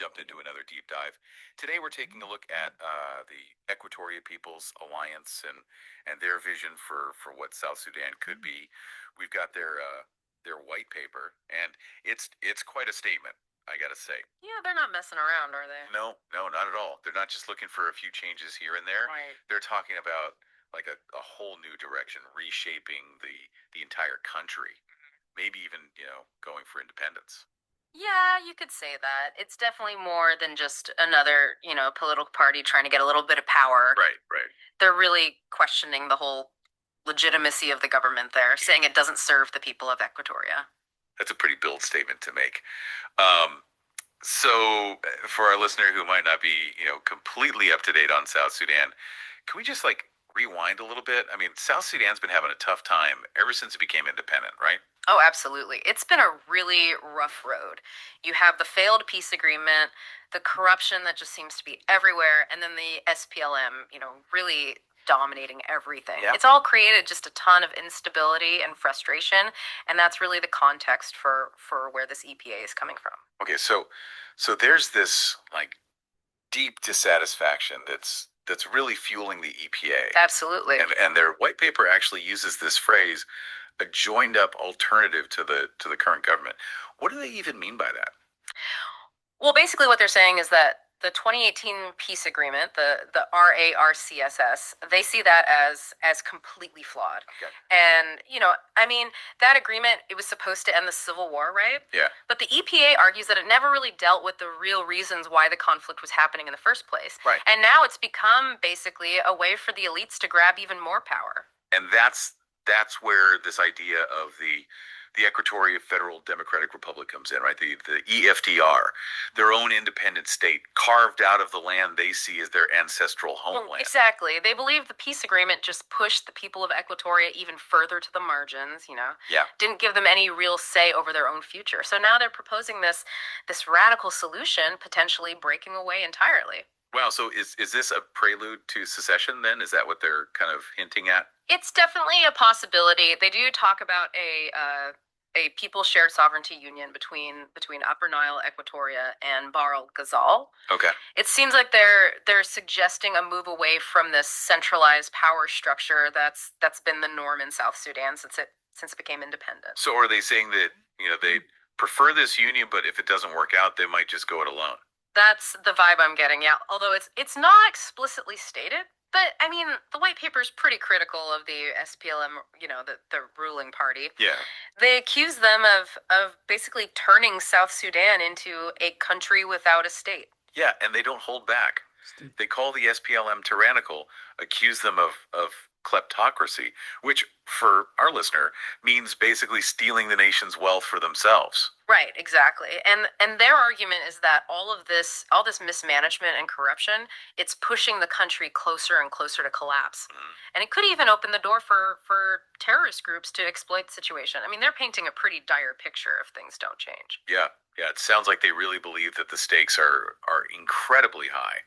jumped into another deep dive. Today we're taking a look at the Equatoria People's Alliance and their vision for what South Sudan could be. We've got their white paper, and it's quite a statement, I gotta say. Yeah, they're not messing around, are they? No, no, not at all. They're not just looking for a few changes here and there. Right. They're talking about like a whole new direction, reshaping the entire country, maybe even going for independence. Yeah, you could say that. It's definitely more than just another, political party trying to get a little bit of power. Right, right. They're really questioning the whole legitimacy of the government there, saying it doesn't serve the people of Equatoria. That's a pretty bold statement to make. Um, so, for our listener who might not be, completely up to date on South Sudan, can we just like rewind a little bit? I mean, South Sudan's been having a tough time ever since it became independent, right? Oh, absolutely. It's been a really rough road. You have the failed peace agreement, the corruption that just seems to be everywhere, and then the SPLM, really dominating everything. Yeah. It's all created just a ton of instability and frustration, and that's really the context for where this EPA is coming from. Okay, so there's this like deep dissatisfaction that's really fueling the EPA. Absolutely. And their white paper actually uses this phrase, a joined up alternative to the current government. What do they even mean by that? Well, basically what they're saying is that the 2018 peace agreement, the R-ARCSS, they see that as completely flawed. Okay. And, I mean, that agreement, it was supposed to end the Civil War, right? Yeah. But the EPA argues that it never really dealt with the real reasons why the conflict was happening in the first place. Right. And now it's become basically a way for the elites to grab even more power. And that's where this idea of the Equatorial Federal Democratic Republic comes in, right? The EFDR, their own independent state, carved out of the land they see as their ancestral homeland. Well, exactly. They believe the peace agreement just pushed the people of Equatoria even further to the margins, Yeah. Didn't give them any real say over their own future. So now they're proposing this radical solution, potentially breaking away entirely. Wow, so is this a prelude to secession then? Is that what they're kind of hinting at? It's definitely a possibility. They do talk about a people shared sovereignty union between Upper Nile, Equatoria, and Bahr el Ghazal. Okay. It seems like they're suggesting a move away from this centralized power structure that's been the norm in South Sudan since it became independent. So are they saying that, they prefer this union, but if it doesn't work out, they might just go it alone? That's the vibe I'm getting, yeah. Although it's not explicitly stated, but I mean, the white paper is pretty critical of the SPLM, the ruling party. Yeah. They accuse them of basically turning South Sudan into a country without a state. Yeah, and they don't hold back. They call the SPLM tyrannical, accuse them of kleptocracy, which for our listener means basically stealing the nation's wealth for themselves. Right, exactly. And their argument is that all this mismanagement and corruption, it's pushing the country closer and closer to collapse. And it could even open the door for terrorist groups to exploit the situation. I mean, they're painting a pretty dire picture if things don't change. Yeah. Yeah, it sounds like they really believe that the stakes are incredibly high.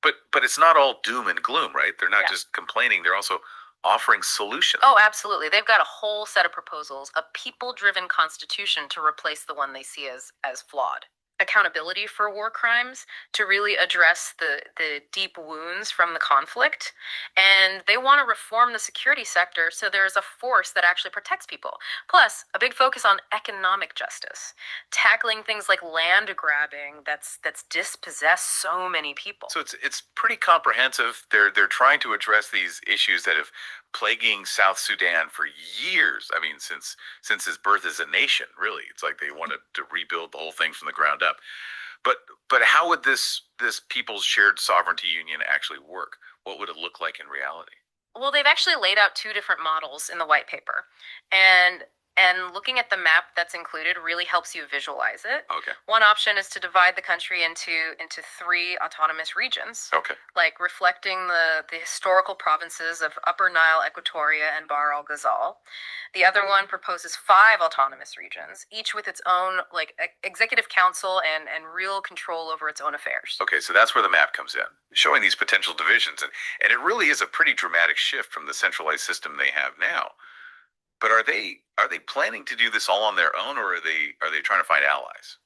But it's not all doom and gloom, right? They're not just complaining, they're also offering solutions. Oh, absolutely. They've got a whole set of proposals, a people-driven constitution to replace the one they see as flawed. Accountability for war crimes to really address the deep wounds from the conflict. And they want to reform the security sector so there's a force that actually protects people. Plus, a big focus on economic justice, tackling things like land grabbing that's dispossessed so many people. So it's pretty comprehensive. They're trying to address these issues that have plaguing South Sudan for years. I mean, since its birth as a nation, really. It's like they wanted to rebuild the whole thing from the ground up. But how would this People's Shared Sovereignty Union actually work? What would it look like in reality? Well, they've actually laid out two different models in the white paper. And looking at the map that's included really helps you visualize it. Okay. One option is to divide the country into three autonomous regions. Okay. Like reflecting the historical provinces of Upper Nile, Equatoria, and Bahr el Ghazal. The other one proposes 5 autonomous regions, each with its own executive council and real control over its own affairs. Okay, so that's where the map comes in, showing these potential divisions, and it really is a pretty dramatic shift from the centralized system they have now. But are they planning to do this all on their own, or are they trying to find allies?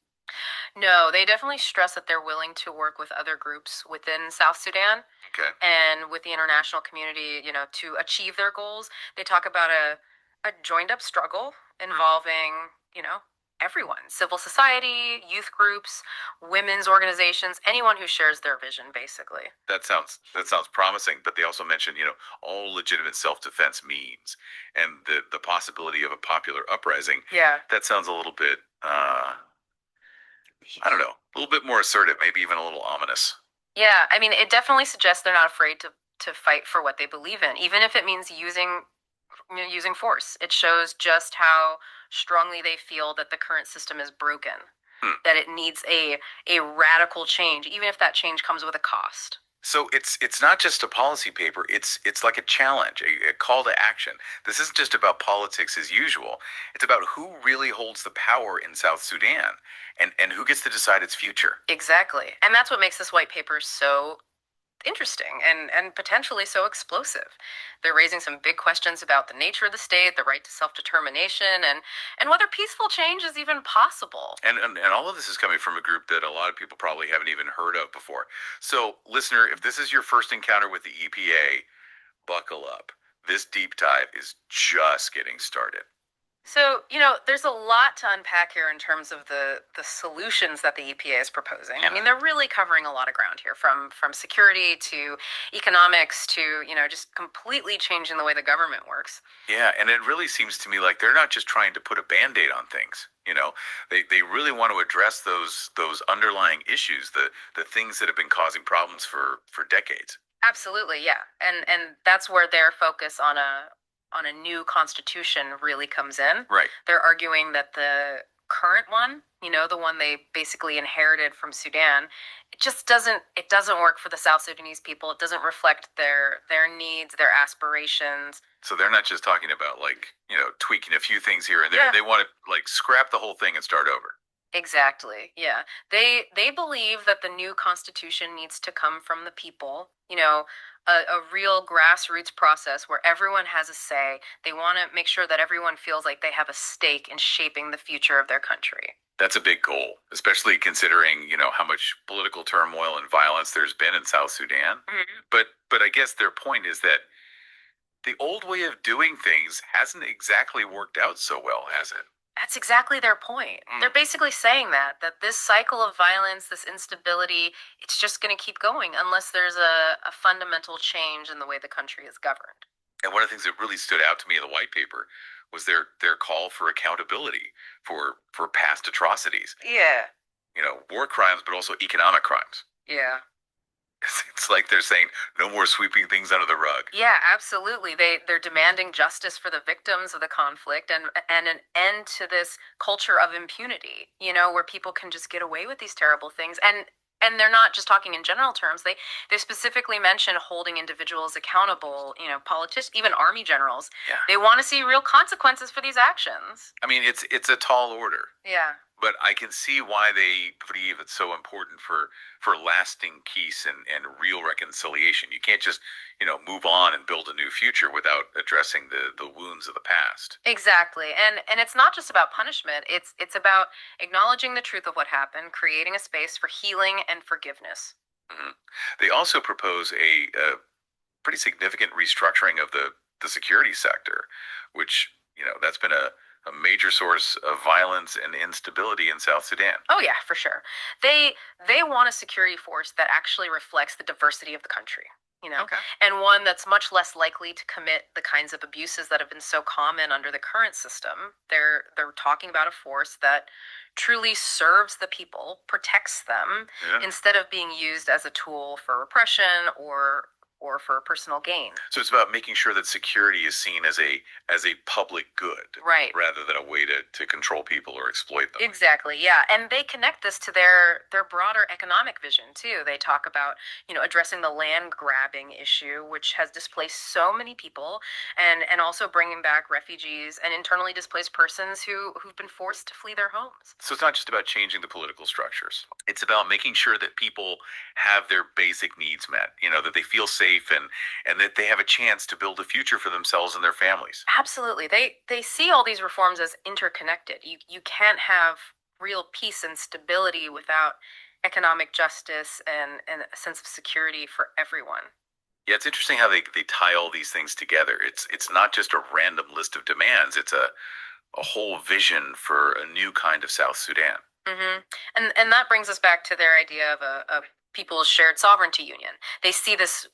No, they definitely stress that they're willing to work with other groups within South Sudan Okay. and with the international community, to achieve their goals. They talk about a joined up struggle involving, everyone, civil society, youth groups, women's organizations, anyone who shares their vision, basically. That sounds promising, but they also mention, all legitimate self-defense means and the possibility of a popular uprising. Yeah. That sounds a little bit I don't know, a little bit more assertive, maybe even a little ominous. Yeah, I mean, it definitely suggests they're not afraid to fight for what they believe in, even if it means using force. It shows just how strongly they feel that the current system is broken, Hmm. that it needs a radical change, even if that change comes with a cost. So it's not just a policy paper. It's like a challenge, a call to action. This isn't just about politics as usual. It's about who really holds the power in South Sudan and who gets to decide its future. Exactly. And that's what makes this white paper so interesting and potentially so explosive. They're raising some big questions about the nature of the state, the right to self-determination, and whether peaceful change is even possible. And all of this is coming from a group that a lot of people probably haven't even heard of before. So, listener, if this is your first encounter with the EPA, buckle up. This deep dive is just getting started. So, there's a lot to unpack here in terms of the solutions that the EPA is proposing. I mean, they're really covering a lot of ground here, from security to economics to, just completely changing the way the government works. Yeah, and it really seems to me like they're not just trying to put a band-aid on things. They really want to address those underlying issues, the things that have been causing problems for decades. Absolutely, yeah. And that's where their focus on a new constitution really comes in. Right. They're arguing that the current one, the one they basically inherited from Sudan, it doesn't work for the South Sudanese people. It doesn't reflect their needs, their aspirations. So they're not just talking about like, tweaking a few things here and there. Yeah. They want to like scrap the whole thing and start over. Exactly. Yeah. They believe that the new constitution needs to come from the people, a real grassroots process where everyone has a say. They want to make sure that everyone feels like they have a stake in shaping the future of their country. That's a big goal, especially considering, how much political turmoil and violence there's been in South Sudan. Mm-hmm. But I guess their point is that the old way of doing things hasn't exactly worked out so well, has it? That's exactly their point. They're basically saying that this cycle of violence, this instability, it's just going to keep going unless there's a fundamental change in the way the country is governed. And one of the things that really stood out to me in the white paper was their call for accountability for past atrocities. Yeah. War crimes, but also economic crimes. Yeah. It's like they're saying no more sweeping things under the rug. Yeah, absolutely. They're demanding justice for the victims of the conflict and an end to this culture of impunity, where people can just get away with these terrible things. And they're not just talking in general terms. They specifically mention holding individuals accountable, politicians, even army generals. Yeah. They want to see real consequences for these actions. I mean, it's a tall order. Yeah. But I can see why they believe it's so important for lasting peace and real reconciliation. You can't just, move on and build a new future without addressing the wounds of the past. Exactly. And it's not just about punishment. It's about acknowledging the truth of what happened, creating a space for healing and forgiveness. Mm-hmm. They also propose a pretty significant restructuring of the security sector, which, that's been a major source of violence and instability in South Sudan. Oh yeah, for sure. They want a security force that actually reflects the diversity of the country, Okay. and one that's much less likely to commit the kinds of abuses that have been so common under the current system. They're talking about a force that truly serves the people, protects them, Yeah. instead of being used as a tool for repression or for personal gain. So it's about making sure that security is seen as a public good, Right. rather than a way to control people or exploit them. Exactly, yeah. And they connect this to their broader economic vision too. They talk about, addressing the land grabbing issue, which has displaced so many people, and also bringing back refugees and internally displaced persons who've been forced to flee their homes. So it's not just about changing the political structures. It's about making sure that people have their basic needs met, that they feel safe and that they have a chance to build a future for themselves and their families. Absolutely. They see all these reforms as interconnected. You can't have real peace and stability without economic justice and a sense of security for everyone. Yeah, it's interesting how they tie all these things together. It's not just a random list of demands. It's a whole vision for a new kind of South Sudan. Hmm. And that brings us back to their idea of a people's shared sovereignty union. They see this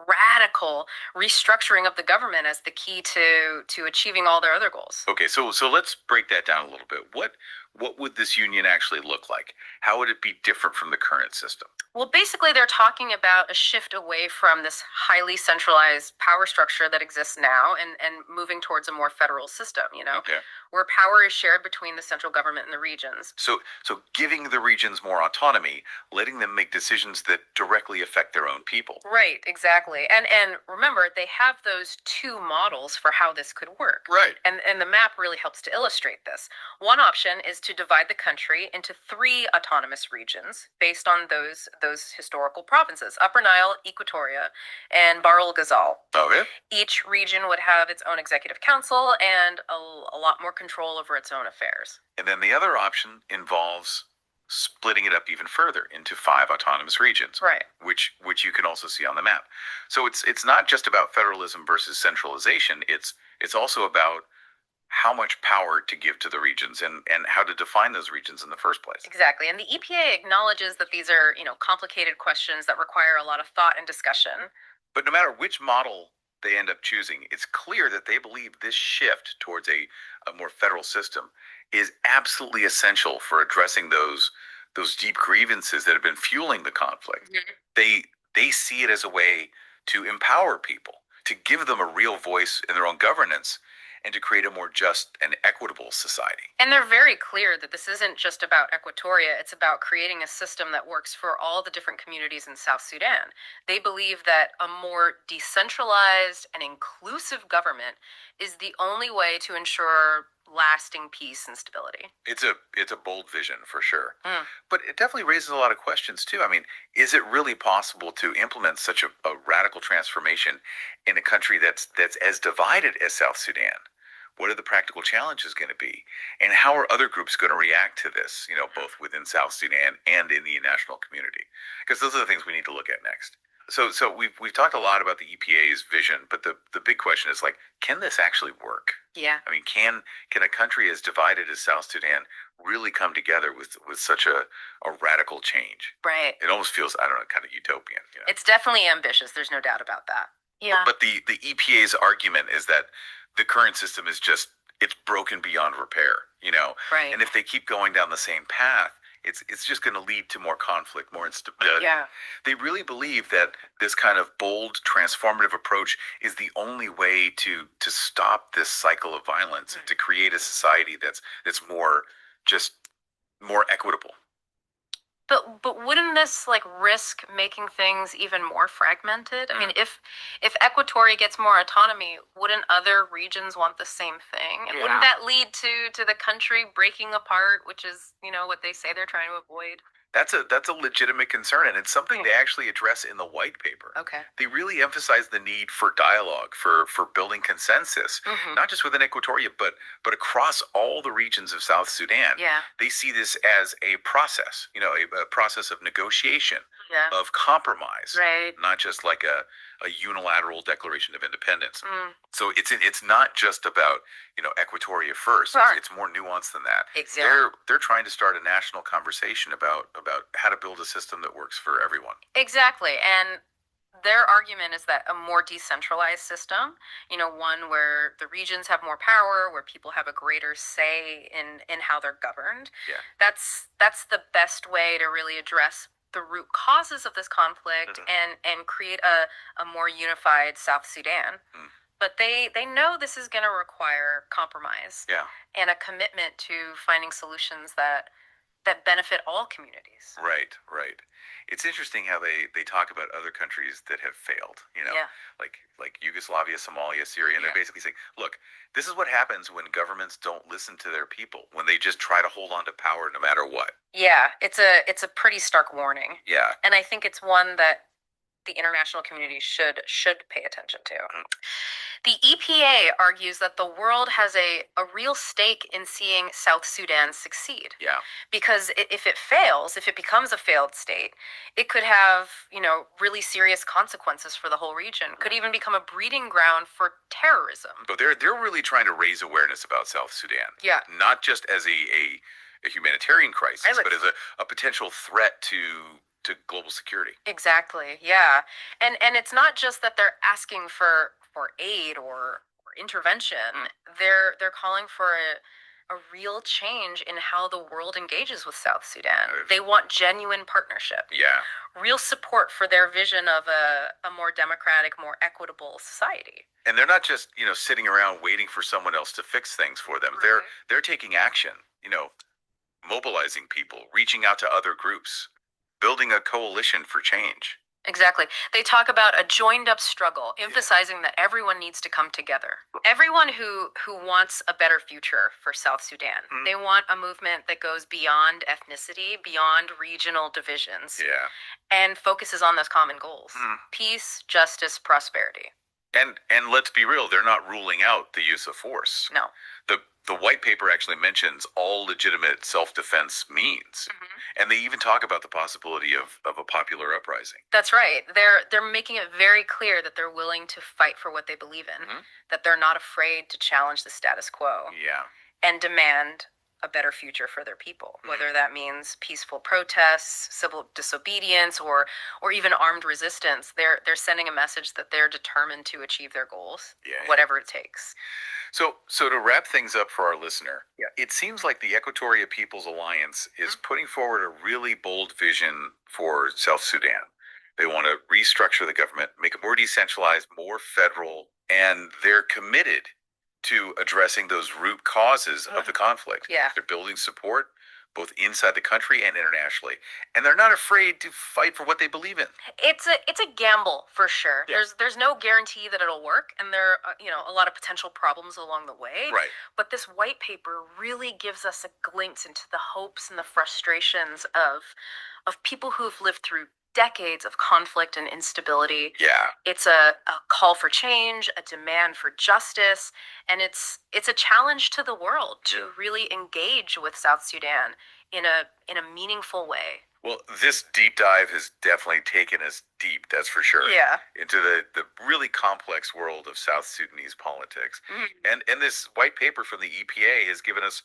radical restructuring of the government as the key to achieving all their other goals. Okay, so let's break that down a little bit. What would this union actually look like? How would it be different from the current system? Well, basically, they're talking about a shift away from this highly centralized power structure that exists now and moving towards a more federal system, Okay. where power is shared between the central government and the regions. So giving the regions more autonomy, letting them make decisions that directly affect their own people. Right, exactly. And remember, they have those two models for how this could work. Right. And the map really helps to illustrate this. One option is to divide the country into three autonomous regions based on those historical provinces: Upper Nile, Equatoria, and Bahr el Ghazal. Okay. Each region would have its own executive council and a lot more control over its own affairs. And then the other option involves splitting it up even further into 5 autonomous regions, Right. which you can also see on the map. So it's not just about federalism versus centralization. It's also about how much power to give to the regions and how to define those regions in the first place. Exactly. And the EPA acknowledges that these are, complicated questions that require a lot of thought and discussion. But no matter which model they end up choosing, it's clear that they believe this shift towards a more federal system is absolutely essential for addressing those deep grievances that have been fueling the conflict. Mhm. They see it as a way to empower people, to give them a real voice in their own governance, and to create a more just and equitable society. And they're very clear that this isn't just about Equatoria, it's about creating a system that works for all the different communities in South Sudan. They believe that a more decentralized and inclusive government is the only way to ensure lasting peace and stability. It's a bold vision for sure. Mm. But it definitely raises a lot of questions too. I mean, is it really possible to implement such a radical transformation in a country that's as divided as South Sudan? What are the practical challenges going to be? And how are other groups going to react to this, both within South Sudan and in the international community? Because those are the things we need to look at next. So we've talked a lot about the EPA's vision, but the big question is like, can this actually work? Yeah. I mean, can a country as divided as South Sudan really come together with such a radical change? Right. It almost feels, I don't know, kind of utopian. It's definitely ambitious. There's no doubt about that. Yeah. But the EPA's argument is that the current system is just, it's broken beyond repair. Right. And if they keep going down the same path, it's just going to lead to more conflict, more instability. Yeah. They really believe that this kind of bold, transformative approach is the only way to stop this cycle of violence and to create a society that's more just more equitable. But wouldn't this risk making things even more fragmented? I mean, if Equatoria gets more autonomy, wouldn't other regions want the same thing? And wouldn't that lead to the country breaking apart, which is, what they say they're trying to avoid? That's a legitimate concern, and it's something they actually address in the white paper. Okay. They really emphasize the need for dialogue, for building consensus, Mhm. not just within Equatoria, but across all the regions of South Sudan. Yeah. They see this as a process, a process of negotiation, Yeah. of compromise, Right. not just like a unilateral declaration of independence. Mm. So it's not just about Equatoria first. Right. It's more nuanced than that. Exactly. They're trying to start a national conversation about how to build a system that works for everyone. Exactly. And their argument is that a more decentralized system, one where the regions have more power, where people have a greater say in how they're governed, Yeah. that's the best way to really address the root causes of this conflict and create a more unified South Sudan. Mm. But they know this is going to require compromise Yeah. and a commitment to finding solutions that benefit all communities. Right. It's interesting how they talk about other countries that have failed, Yeah. like Yugoslavia, Somalia, Syria, and Yeah. they're basically saying, look, this is what happens when governments don't listen to their people, when they just try to hold on to power no matter what. Yeah, it's a pretty stark warning. Yeah. And I think it's one that the international community should pay attention to. The EPA argues that the world has a real stake in seeing South Sudan succeed. Yeah. Because if it fails, if it becomes a failed state, it could have, really serious consequences for the whole region. Could even become a breeding ground for terrorism. But they're really trying to raise awareness about South Sudan. Yeah. Not just as a humanitarian crisis, but as a potential threat to global security. Exactly. Yeah. And it's not just that they're asking for aid or intervention. They're calling for a real change in how the world engages with South Sudan. They want genuine partnership. Yeah. Real support for their vision of a more democratic, more equitable society. And they're not just, sitting around waiting for someone else to fix things for them. Right. They're taking action, mobilizing people, reaching out to other groups, building a coalition for change. Exactly. They talk about a joined up struggle, emphasizing that everyone needs to come together. Everyone who wants a better future for South Sudan. They want a movement that goes beyond ethnicity, beyond regional divisions. Yeah. And focuses on those common goals. Peace, justice, prosperity. And let's be real, they're not ruling out the use of force. No. The white paper actually mentions all legitimate self-defense means. And they even talk about the possibility of a popular uprising. That's right. They're making it very clear that they're willing to fight for what they believe in, that they're not afraid to challenge the status quo. Yeah. And demand a better future for their people, whether that means peaceful protests, civil disobedience, or even armed resistance. They're sending a message that they're determined to achieve their goals, whatever it takes. So to wrap things up for our listener, it seems like the Equatoria People's Alliance is putting forward a really bold vision for South Sudan. They want to restructure the government, make it more decentralized, more federal, and they're committed to addressing those root causes of the conflict. Yeah. They're building support both inside the country and internationally, and they're not afraid to fight for what they believe in. It's a gamble for sure. Yeah. There's no guarantee that it'll work, and there are a lot of potential problems along the way. Right. But this white paper really gives us a glimpse into the hopes and the frustrations of people who've lived through decades of conflict and instability. Yeah. It's a call for change, a demand for justice, and it's a challenge to the world to really engage with South Sudan in a meaningful way. Well, this deep dive has definitely taken us deep, that's for sure. Yeah. Into the really complex world of South Sudanese politics. And this white paper from the EPA has given us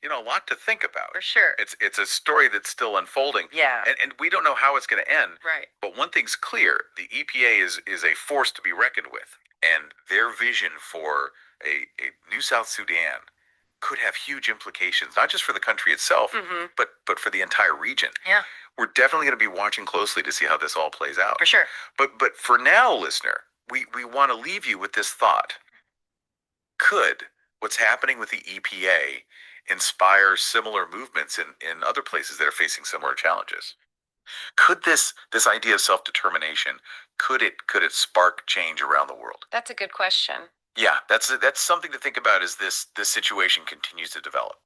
a lot to think about. For sure. It's a story that's still unfolding. Yeah. And we don't know how it's going to end. Right. But one thing's clear, the EPA is a force to be reckoned with. And their vision for a new South Sudan could have huge implications, not just for the country itself, but for the entire region. Yeah. We're definitely going to be watching closely to see how this all plays out. For sure. But for now, listener, we want to leave you with this thought. Could what's happening with the EPA inspire similar movements in other places that are facing similar challenges? Could this idea of self-determination, could it spark change around the world? That's a good question. Yeah, that's something to think about as this situation continues to develop.